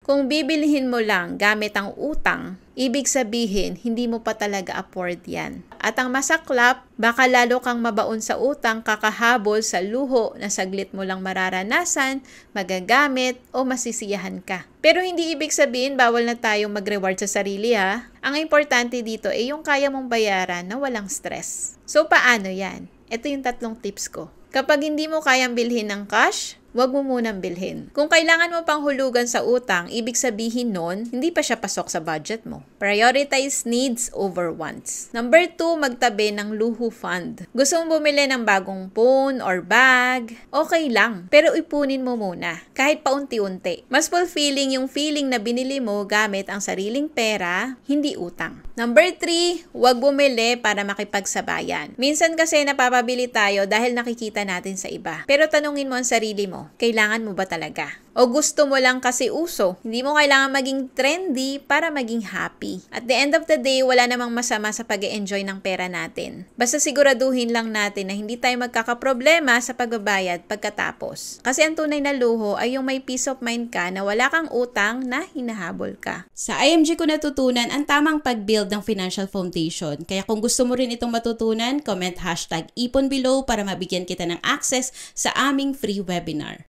Kung bibilihin mo lang gamit ang utang, ibig sabihin hindi mo pa talaga afford yan. At ang masaklap, baka lalo kang mabaon sa utang kakahabol sa luho na saglit mo lang mararanasan, magagamit o masisiyahan ka. Pero hindi ibig sabihin bawal na tayong mag-reward sa sarili ha. Ang importante dito ay yung kaya mong bayaran na walang stress. So paano yan? Ito yung 3 tips ko. Kapag hindi mo kayang bilhin ng cash, huwag mo munang bilhin. Kung kailangan mo pang hulugan sa utang, ibig sabihin nun, hindi pa siya pasok sa budget mo. Prioritize needs over wants. Number 2, magtabi ng luho fund. Gusto mong bumili ng bagong phone or bag? Okay lang, pero ipunin mo muna, kahit paunti-unti. Mas fulfilling yung feeling na binili mo gamit ang sariling pera, hindi utang. Number 3, huwag bumili para makipagsabayan. Minsan kasi napapabili tayo dahil nakikita natin sa iba. Pero tanungin mo ang sarili mo, kailangan mo ba talaga? O gusto mo lang kasi uso? Hindi mo kailangan maging trendy para maging happy. At the end of the day, wala namang masama sa pag-e-enjoy ng pera natin. Basta siguraduhin lang natin na hindi tayo magkakaproblema sa pagbabayad pagkatapos. Kasi ang tunay na luho ay yung may peace of mind ka na wala kang utang na hinahabol ka. Sa IMG ko natutunan ang tamang pag-build ng financial foundation. Kaya kung gusto mo rin itong matutunan, comment #ipon below para mabigyan kita ng access sa aming free webinar.